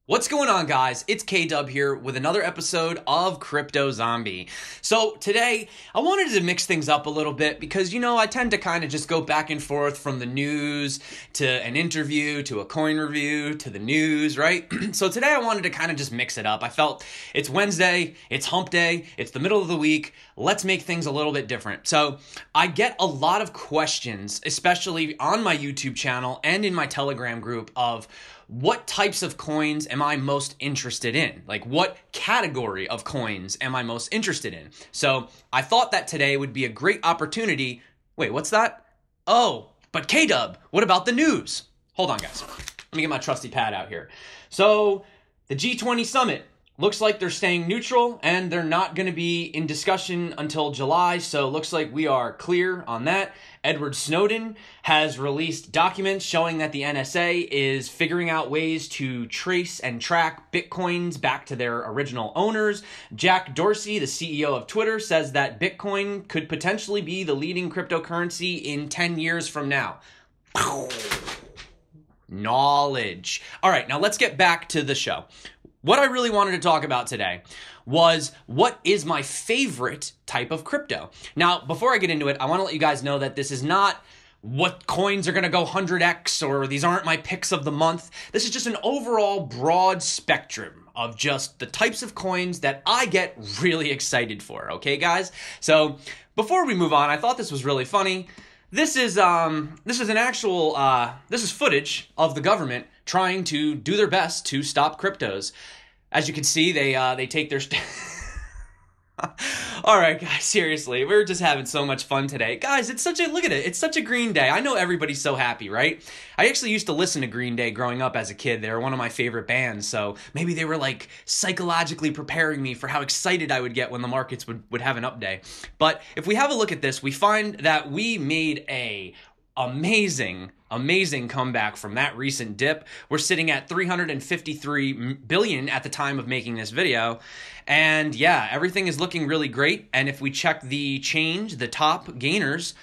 What's going on, guys? It's K-Dub here with another episode of Crypto Zombie. So today, I wanted to mix things up a little bit because, I tend to kind of just go back and forth from the news to an interview to a coin review to the news, right? So today I wanted to kind of just mix it up. I felt it's Wednesday, it's hump day, it's the middle of the week. Let's make things a little bit different. So I get a lot of questions, especially on my YouTube channel and in my Telegram group of what types of coins am I most interested in? Like, what category of coins am I most interested in? So I thought that today would be a great opportunity. Wait, what's that? Oh, but K-Dub, what about the news? Hold on, guys. Let me get my trusty pad out here. So the G20 summit looks like they're staying neutral and they're not going to be in discussion until July. So it looks like we are clear on that. Edward Snowden has released documents showing that the NSA is figuring out ways to trace and track Bitcoins back to their original owners. Jack Dorsey, the CEO of Twitter, says that Bitcoin could potentially be the leading cryptocurrency in 10 years from now. Knowledge. All right, now let's get back to the show. What I really wanted to talk about today was what is my favorite type of crypto. Now, before I get into it, I want to let you guys know that this is not what coins are going to go 100x or these aren't my picks of the month. This is just an overall broad spectrum of just the types of coins that I get really excited for. Okay, guys? So before we move on, I thought this was really funny. This is footage of the government trying to do their best to stop cryptos. As you can see, they take their All right, guys, seriously, we're just having so much fun today. Guys, look at it. It's such a Green Day. I know everybody's so happy, right? I actually used to listen to Green Day growing up as a kid. They were one of my favorite bands, so maybe they were like psychologically preparing me for how excited I would get when the markets would have an up day. But if we have a look at this, we find that we made a amazing comeback from that recent dip. We're sitting at 353 billion at the time of making this video. And yeah, everything is looking really great. And if we check the change, the top gainers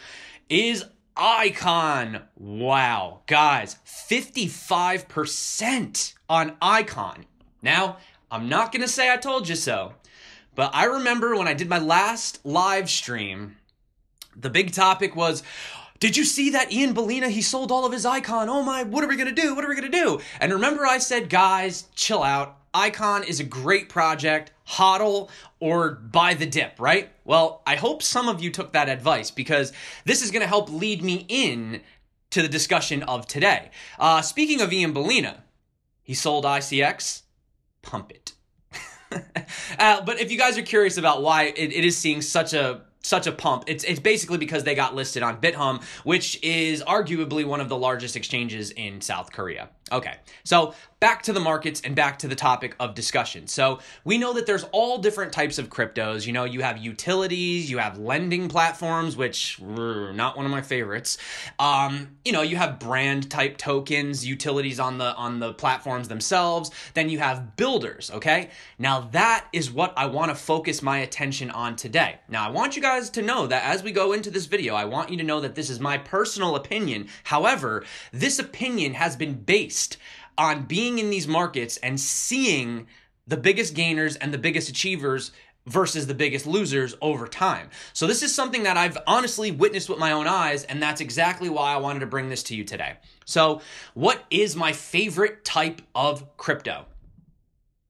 is Icon. Wow, guys, 55% on Icon. Now, I'm not going to say I told you so, but I remember when I did my last live stream, the big topic was, did you see that Ian Bellina, he sold all of his Icon? Oh my, what are we going to do? What are we going to do? And remember I said, guys, chill out. Icon is a great project. HODL or buy the dip, right? Well, I hope some of you took that advice because this is going to help lead me in to the discussion of today. Speaking of Ian Bellina, he sold ICX. Pump it. But if you guys are curious about why it is seeing such a pump, it's basically because they got listed on BitHum, which is arguably one of the largest exchanges in South Korea. Okay, so back to the markets and back to the topic of discussion. So we know that there's all different types of cryptos. You have utilities, you have lending platforms, which not one of my favorites. You have brand type tokens, utilities on the platforms themselves. Then you have builders, okay? Now that is what I want to focus my attention on today. Now I want you guys to know that as we go into this video, I want you to know that this is my personal opinion. However, this opinion has been based on being in these markets and seeing the biggest gainers and the biggest achievers versus the biggest losers over time. So this is something that I've honestly witnessed with my own eyes, and that's exactly why I wanted to bring this to you today. So what is my favorite type of crypto?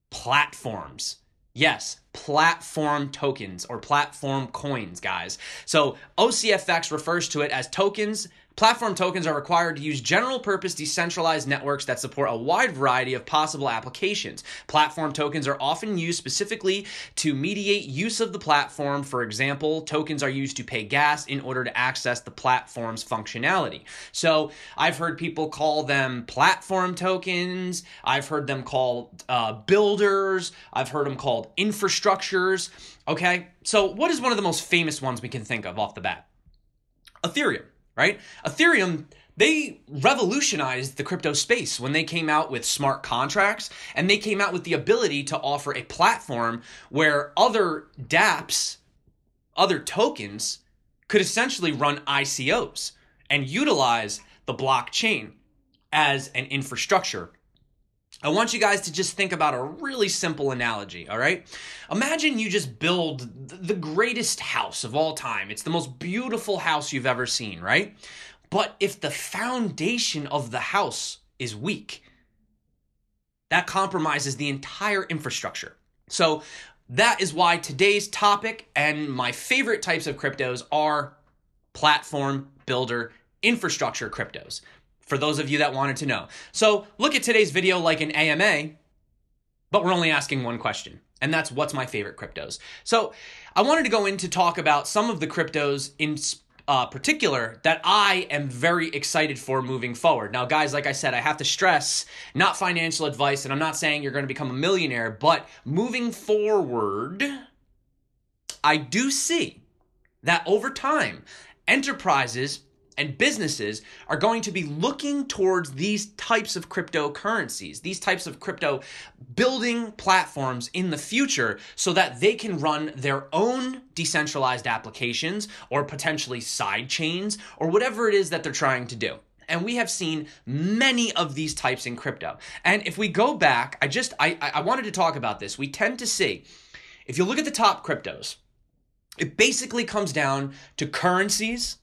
Platforms. Yes, platform tokens or platform coins, guys. So OCFX refers to it as tokens. Platform tokens are required to use general-purpose decentralized networks that support a wide variety of possible applications. Platform tokens are often used specifically to mediate use of the platform. For example, tokens are used to pay gas in order to access the platform's functionality. So I've heard people call them platform tokens. I've heard them called builders. I've heard them called infrastructures. Okay, so what is one of the most famous ones we can think of off the bat? Ethereum. Right? Ethereum, they revolutionized the crypto space when they came out with smart contracts and they came out with the ability to offer a platform where other dApps, other tokens, could essentially run ICOs and utilize the blockchain as an infrastructure. I want you guys to just think about a really simple analogy, all right? Imagine you just build the greatest house of all time. It's the most beautiful house you've ever seen, right? But if the foundation of the house is weak, that compromises the entire infrastructure. So that is why today's topic and my favorite types of cryptos are platform builder infrastructure cryptos, for those of you that wanted to know. So look at today's video like an AMA, but we're only asking one question, and that's what's my favorite cryptos. So I wanted to go in to talk about some of the cryptos in particular that I am very excited for moving forward. Now, guys, like I said, I have to stress, not financial advice, and I'm not saying you're going to become a millionaire, but moving forward, I do see that over time, enterprises and businesses are going to be looking towards these types of cryptocurrencies, these types of crypto building platforms in the future so that they can run their own decentralized applications or potentially side chains or whatever it is that they're trying to do. And we have seen many of these types in crypto. And if we go back, I wanted to talk about this. We tend to see, if you look at the top cryptos, it basically comes down to currencies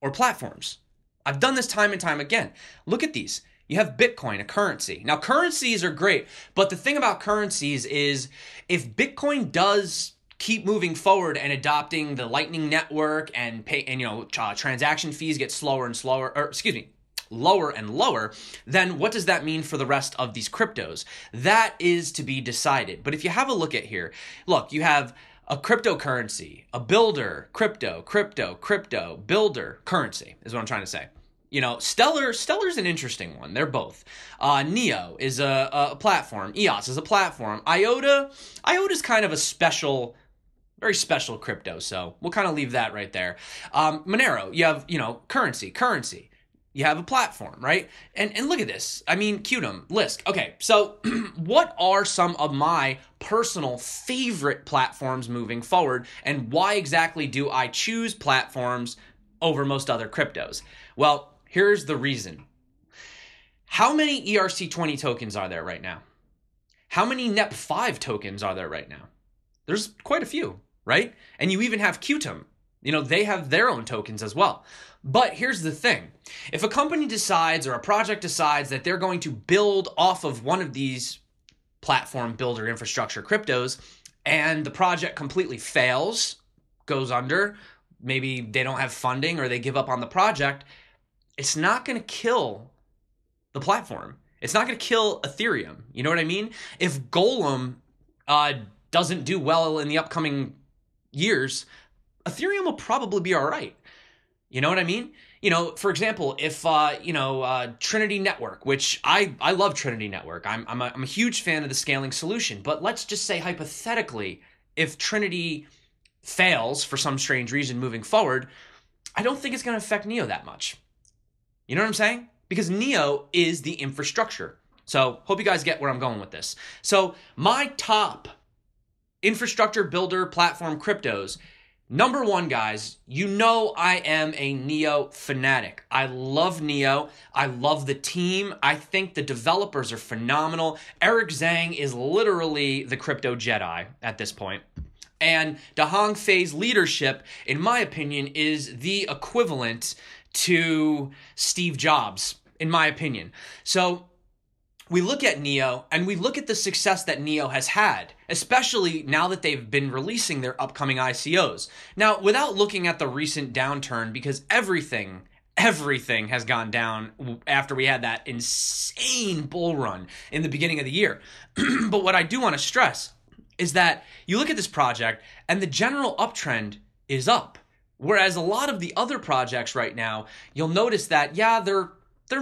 or platforms. I've done this time and time again. Look at these. You have Bitcoin, a currency. Now, currencies are great, but the thing about currencies is if Bitcoin does keep moving forward and adopting the Lightning Network and transaction fees get lower and lower, then what does that mean for the rest of these cryptos? That is to be decided. But if you have a look at here, look, you have a cryptocurrency, a builder, crypto, builder, currency is what I'm trying to say. You know, Stellar's an interesting one. They're both. Neo is a platform. EOS is a platform. IOTA's kind of a very special crypto, so we'll kind of leave that right there. Monero, you have, currency. You have a platform, right? And look at this. I mean, QTUM, Lisk. Okay, so what are some of my personal favorite platforms moving forward, and why exactly do I choose platforms over most other cryptos? Well, here's the reason. How many ERC20 tokens are there right now? How many NEP5 tokens are there right now? There's quite a few, right? And you even have QTUM. They have their own tokens as well. But here's the thing. If a company decides or a project decides that they're going to build off of one of these platform builder infrastructure cryptos and the project completely fails, goes under, maybe they don't have funding or they give up on the project, it's not going to kill the platform. It's not going to kill Aetherium. You know what I mean? If Golem doesn't do well in the upcoming years, Aetherium will probably be all right. You know what I mean? For example, if, Trinity Network, which I love Trinity Network. I'm a huge fan of the scaling solution. But let's just say hypothetically, if Trinity fails for some strange reason moving forward, I don't think it's going to affect Neo that much. You know what I'm saying? Because Neo is the infrastructure. So hope you guys get where I'm going with this. So my top infrastructure builder platform cryptos, number one, guys, I am a Neo fanatic. I love Neo. I love the team. I think the developers are phenomenal. Eric Zhang is literally the crypto Jedi at this point. And Dahong Fei's leadership, in my opinion, is the equivalent to Steve Jobs, in my opinion. So we look at Neo and we look at the success that Neo has had, especially now that they've been releasing their upcoming ICOs. Now, without looking at the recent downturn, because everything has gone down after we had that insane bull run in the beginning of the year. But what I do want to stress is that you look at this project and the general uptrend is up. Whereas a lot of the other projects right now, you'll notice that, yeah, they're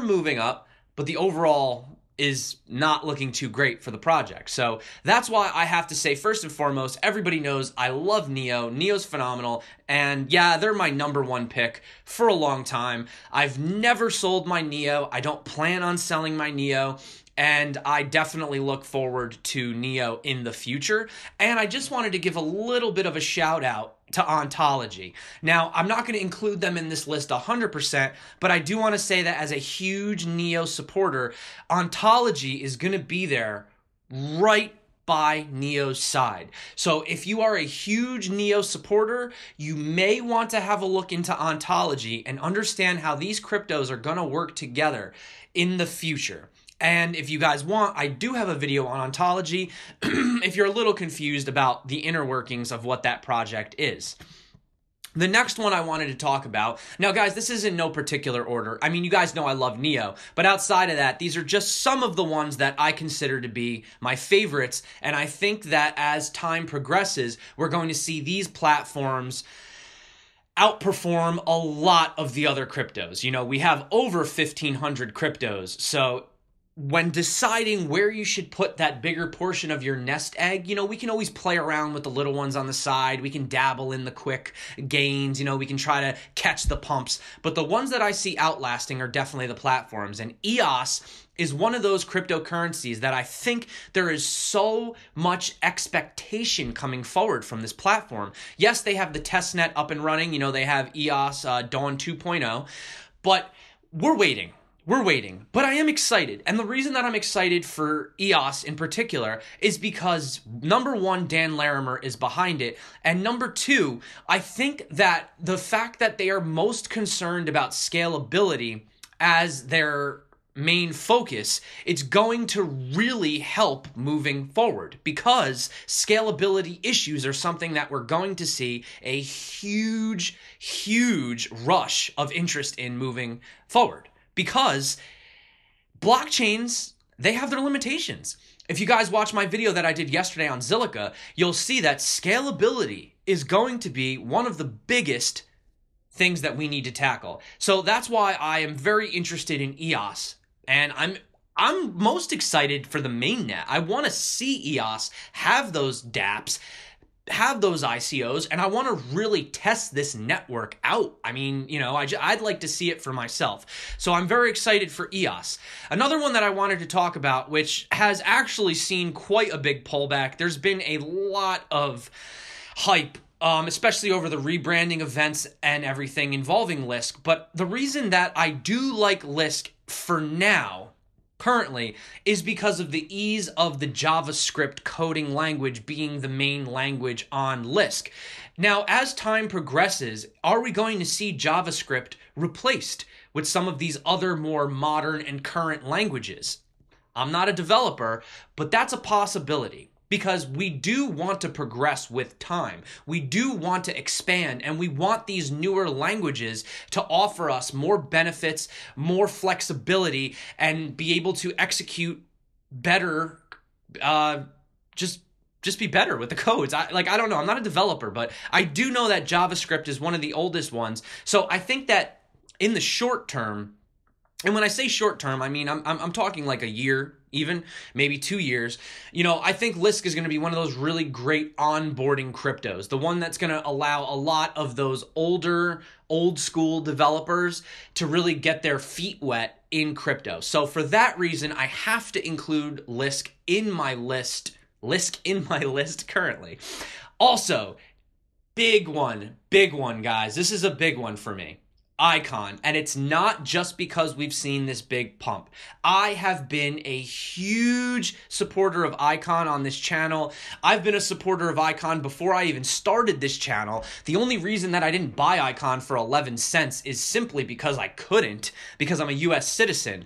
moving up, but the overall is not looking too great for the project. So that's why I have to say, first and foremost, everybody knows I love Neo. Neo's phenomenal. And yeah, they're my number one pick for a long time. I've never sold my Neo. I don't plan on selling my Neo. and I definitely look forward to NEO in the future. And I just wanted to give a little bit of a shout out to Ontology. Now, I'm not going to include them in this list 100%, but I do want to say that as a huge NEO supporter, Ontology is going to be there right by NEO's side. So if you are a huge NEO supporter, you may want to have a look into Ontology and understand how these cryptos are going to work together in the future. And if you guys want, I do have a video on Ontology if you're a little confused about the inner workings of what that project is. The next one I wanted to talk about, now guys, this is in no particular order. I mean, you guys know I love NEO, but outside of that, these are just some of the ones that I consider to be my favorites, and I think that as time progresses, we're going to see these platforms outperform a lot of the other cryptos. You know, we have over 1,500 cryptos, so when deciding where you should put that bigger portion of your nest egg, you know, we can always play around with the little ones on the side. We can dabble in the quick gains. You know, we can try to catch the pumps. But the ones that I see outlasting are definitely the platforms. And EOS is one of those cryptocurrencies that I think there is so much expectation coming forward from this platform. Yes, they have the testnet up and running. You know, they have EOS Dawn 2.0, but we're waiting. We're waiting, but I am excited. And the reason that I'm excited for EOS in particular is because, number one, Dan Larimer is behind it. And number two, I think that the fact that they are most concerned about scalability as their main focus, it's going to really help moving forward, because scalability issues are something that we're going to see a huge rush of interest in moving forward. Because blockchains, they have their limitations. If you guys watch my video that I did yesterday on Zilliqa, you'll see that scalability is going to be one of the biggest things that we need to tackle. So that's why I am very interested in EOS, and I'm most excited for the mainnet. I want to see EOS have those dApps, have those ICOs, and I want to really test this network out. I mean, you know, I'd like to see it for myself. So I'm very excited for EOS. Another one that I wanted to talk about, which has actually seen quite a big pullback. There's been a lot of hype, especially over the rebranding events and everything involving Lisk. But the reason that I do like Lisk for now, currently, is because of the ease of the JavaScript coding language being the main language on Lisk. Now, as time progresses, are we going to see JavaScript replaced with some of these other more modern and current languages? I'm not a developer, but that's a possibility. Because we do want to progress with time. We do want to expand, and we want these newer languages to offer us more benefits, more flexibility, and be able to execute better, just be better with the codes. I don't know. I'm not a developer, but I do know that JavaScript is one of the oldest ones. So I think that in the short term, and when I say short term, I mean I'm talking like a year, even maybe 2 years. You know, I think Lisk is going to be one of those really great onboarding cryptos, the one that's going to allow a lot of those old school developers to really get their feet wet in crypto. So for that reason, I have to include Lisk in my list currently. Also, big one, guys. This is a big one for me. Icon, and it's not just because we've seen this big pump. I have been a huge supporter of Icon on this channel. I've been a supporter of Icon before I even started this channel. The only reason that I didn't buy Icon for 11 cents is simply because I couldn't, because I'm a US citizen.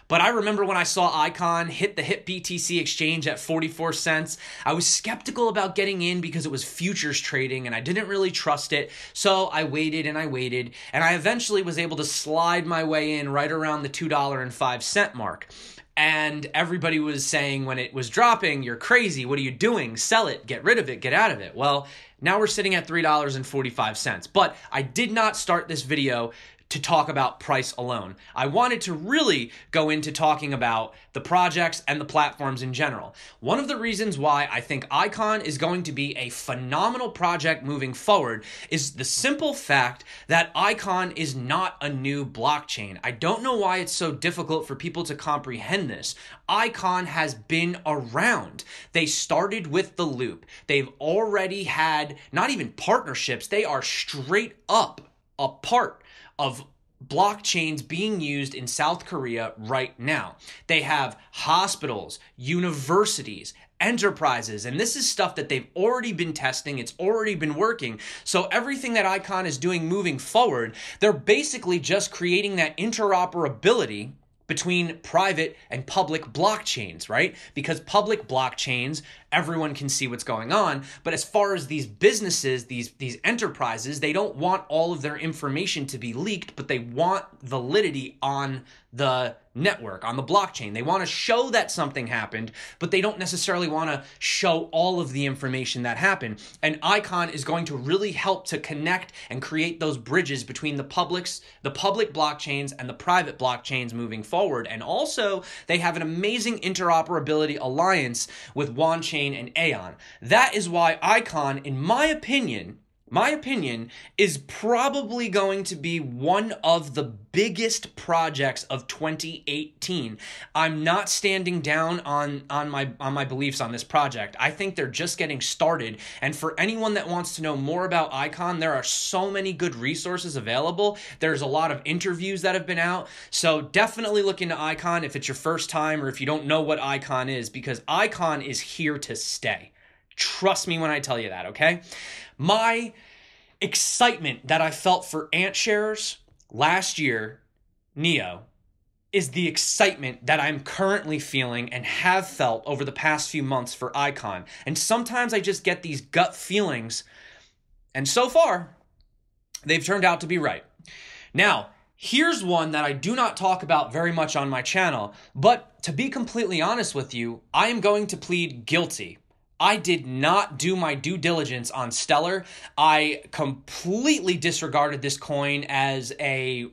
But I remember when I saw Icon hit the HIP BTC exchange at 44 cents, I was skeptical about getting in because it was futures trading and I didn't really trust it. So I waited and I waited, and I eventually was able to slide my way in right around the $2.05 mark. And everybody was saying when it was dropping, "You're crazy, what are you doing? Sell it, get rid of it, get out of it." Well, now we're sitting at $3.45. But I did not start this video to talk about price alone. I wanted to really go into talking about the projects and the platforms in general. One of the reasons why I think Icon is going to be a phenomenal project moving forward is the simple fact that Icon is not a new blockchain. I don't know why it's so difficult for people to comprehend this. Icon has been around. They started with the loop. They've already had not even partnerships, they are straight up a part of blockchains being used in South Korea right now. They have hospitals, universities, enterprises, and this is stuff that they've already been testing. It's already been working. So everything that Icon is doing moving forward, they're basically just creating that interoperability between private and public blockchains, right? Because public blockchains, everyone can see what's going on. But as far as these businesses, these enterprises, they don't want all of their information to be leaked, but they want validity on the network, on the blockchain. They want to show that something happened, but they don't necessarily want to show all of the information that happened. And Icon is going to really help to connect and create those bridges between the public blockchains and the private blockchains moving forward. And also, they have an amazing interoperability alliance with Wanchain and Aeon. That is why Icon, in my opinion, is probably going to be one of the biggest projects of 2018. I'm not standing down on my beliefs on this project. I think they're just getting started. And for anyone that wants to know more about Icon, there are so many good resources available. There's a lot of interviews that have been out. So definitely look into Icon if it's your first time or if you don't know what Icon is, because Icon is here to stay. Trust me when I tell you that, okay? My excitement that I felt for AntShares last year, NEO, is the excitement that I'm currently feeling and have felt over the past few months for Icon. And sometimes I just get these gut feelings, and so far, they've turned out to be right. Now, here's one that I do not talk about very much on my channel, but to be completely honest with you, I am going to plead guilty. I did not do my due diligence on Stellar. I completely disregarded this coin as a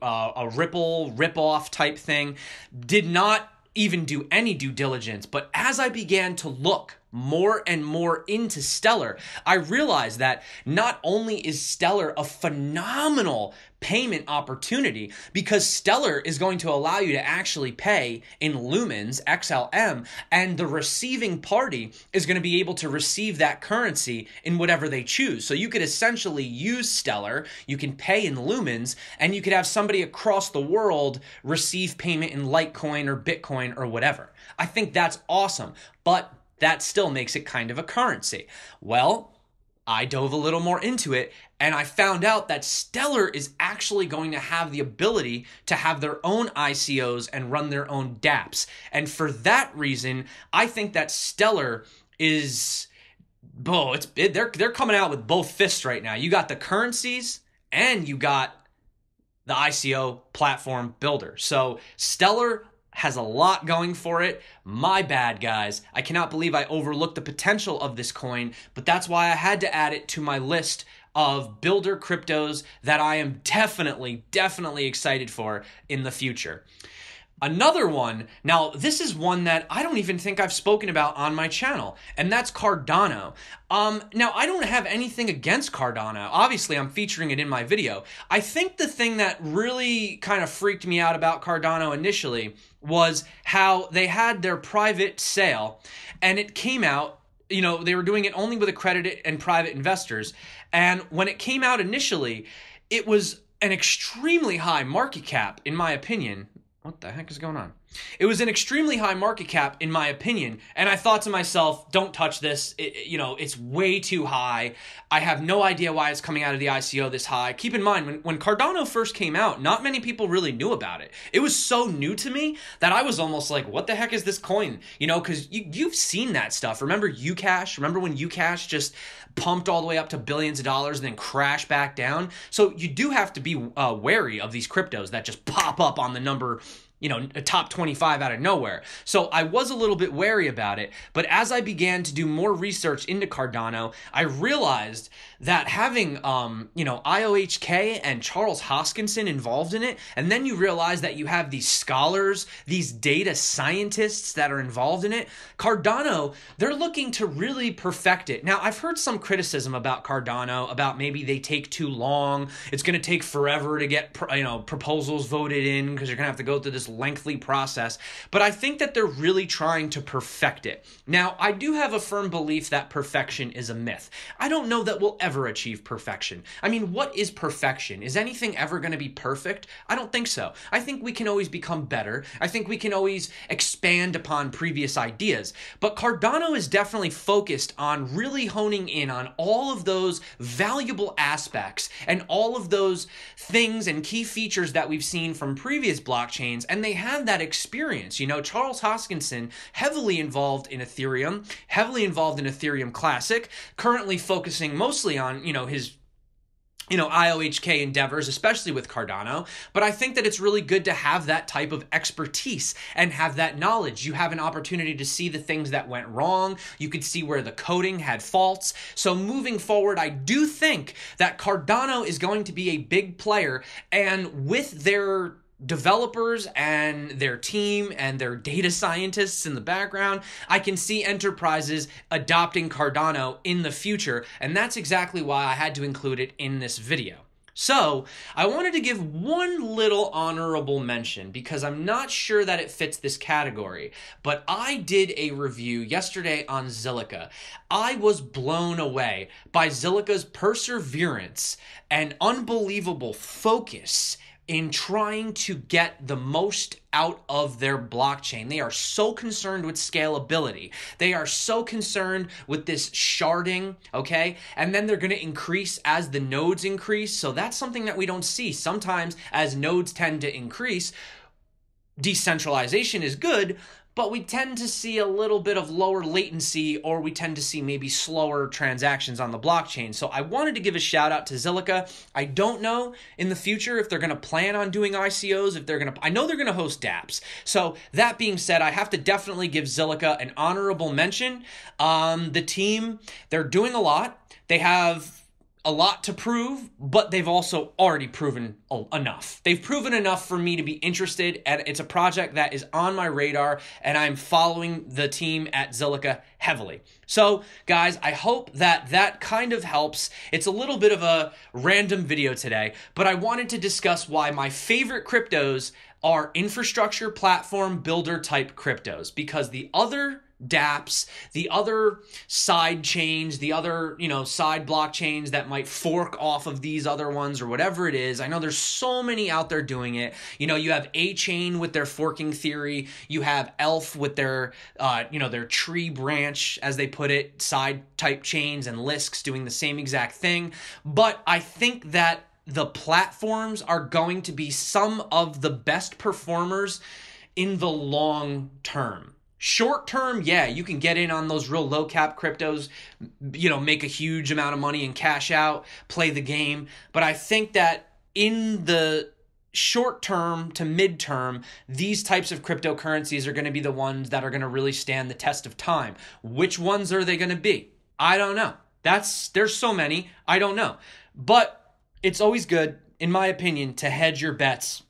Ripple rip-off type thing. Did not even do any due diligence. But as I began to look more and more into Stellar, I realized that not only is Stellar a phenomenal payment opportunity, because Stellar is going to allow you to actually pay in lumens, XLM, and the receiving party is going to be able to receive that currency in whatever they choose. So you could essentially use Stellar, you can pay in lumens, and you could have somebody across the world receive payment in Litecoin or Bitcoin or whatever. I think that's awesome, but that still makes it kind of a currency. Well, I dove a little more into it, and I found out that Stellar is actually going to have the ability to have their own ICOs and run their own dApps. And for that reason, I think that Stellar is, they're coming out with both fists right now. You got the currencies and you got the ICO platform builder. So Stellar has a lot going for it. My bad, guys. I cannot believe I overlooked the potential of this coin, but that's why I had to add it to my list of builder cryptos that I am definitely excited for in the future. Another one, now this is one that I don't even think I've spoken about on my channel, and that's Cardano. Now I don't have anything against Cardano. Obviously, I'm featuring it in my video. I think the thing that really kind of freaked me out about Cardano initially was how they had their private sale, and it came out, you know, they were doing it only with accredited and private investors, and when it came out initially, it was an extremely high market cap, in my opinion. What the heck is going on? It was an extremely high market cap, in my opinion, and I thought to myself, don't touch this. It's way too high. I have no idea why it's coming out of the ICO this high. Keep in mind, when Cardano first came out, not many people really knew about it. It was so new to me that I was almost like, what the heck is this coin? You know, because you've seen that stuff. Remember Ucash? Remember when Ucash just pumped all the way up to billions of dollars and then crashed back down? So you do have to be wary of these cryptos that just pop up on the number a top 25 out of nowhere. So I was a little bit wary about it, but as I began to do more research into Cardano, I realized that having, IOHK and Charles Hoskinson involved in it, and then you realize that you have these scholars, these data scientists that are involved in it, Cardano, they're looking to really perfect it. Now, I've heard some criticism about Cardano, about maybe they take too long, it's going to take forever to get, proposals voted in because you're going to have to go through this lengthy process, but I think that they're really trying to perfect it. Now, I do have a firm belief that perfection is a myth. I don't know that we'll ever achieve perfection. I mean, what is perfection? Is anything ever going to be perfect? I don't think so. I think we can always become better. I think we can always expand upon previous ideas, but Cardano is definitely focused on really honing in on all of those valuable aspects and all of those things and key features that we've seen from previous blockchains, and they have that experience. Charles Hoskinson, heavily involved in Ethereum, heavily involved in Ethereum Classic, currently focusing mostly on, his IOHK endeavors, especially with Cardano. But I think that it's really good to have that type of expertise and have that knowledge. You have an opportunity to see the things that went wrong. You could see where the coding had faults. So moving forward, I do think that Cardano is going to be a big player, and with their developers and their team and their data scientists in the background, I can see enterprises adopting Cardano in the future, and that's exactly why I had to include it in this video. So I wanted to give one little honorable mention because I'm not sure that it fits this category, but I did a review yesterday on Zilliqa. I was blown away by Zilliqa's perseverance and unbelievable focus in trying to get the most out of their blockchain. They are so concerned with scalability. They are so concerned with this sharding, okay? And then they're going to increase as the nodes increase. So that's something that we don't see. Sometimes as nodes tend to increase, decentralization is good, but we tend to see a little bit of lower latency, or we tend to see maybe slower transactions on the blockchain. So I wanted to give a shout out to Zilliqa. I don't know in the future if they're going to plan on doing ICOs, I know they're going to host dApps. So that being said, I have to definitely give Zilliqa an honorable mention. The team, they're doing a lot. They have a lot to prove, but they've also already proven enough. They've proven enough for me to be interested, and it's a project that is on my radar, and I'm following the team at Zilliqa heavily. So, guys, I hope that that kind of helps. It's a little bit of a random video today, but I wanted to discuss why my favorite cryptos are infrastructure platform builder type cryptos, because the other dApps, the other side chains, the other, side blockchains that might fork off of these other ones or whatever it is. I know there's so many out there doing it. You have A-Chain with their forking theory. You have Elf with their, their tree branch, as they put it, side type chains, and Lisks doing the same exact thing. But I think that the platforms are going to be some of the best performers in the long term. Short term, yeah, you can get in on those real low cap cryptos, make a huge amount of money and cash out, play the game. But I think that in the short term to mid term, these types of cryptocurrencies are going to be the ones that are going to really stand the test of time. Which ones are they going to be? I don't know. There's so many, I don't know. But it's always good, in my opinion, to hedge your bets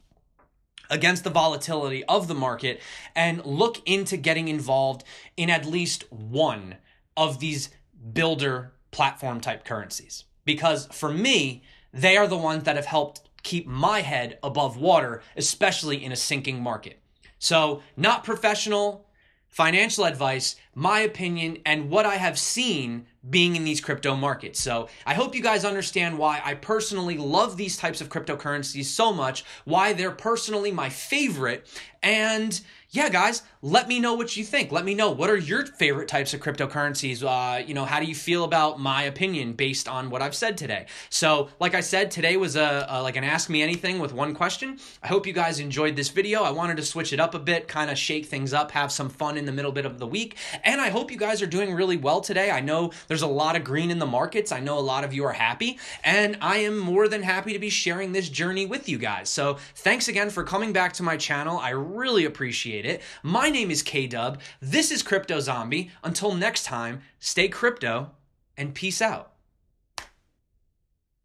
against the volatility of the market and look into getting involved in at least one of these builder platform type currencies. Because for me, they are the ones that have helped keep my head above water, especially in a sinking market. So, not professional financial advice, my opinion, and what I have seen being in these crypto markets. So I hope you guys understand why I personally love these types of cryptocurrencies so much, why they're personally my favorite. And yeah, guys, let me know what you think. Let me know, what are your favorite types of cryptocurrencies? How do you feel about my opinion based on what I've said today? So, like I said, today was like an Ask Me Anything with one question. I hope you guys enjoyed this video. I wanted to switch it up a bit, kind of shake things up, have some fun in the middle bit of the week. And I hope you guys are doing really well today. I know there's a lot of green in the markets. I know a lot of you are happy. And I am more than happy to be sharing this journey with you guys. So thanks again for coming back to my channel. I really appreciate it. My name is K-Dub. This is Crypto Zombie. Until next time, stay crypto and peace out.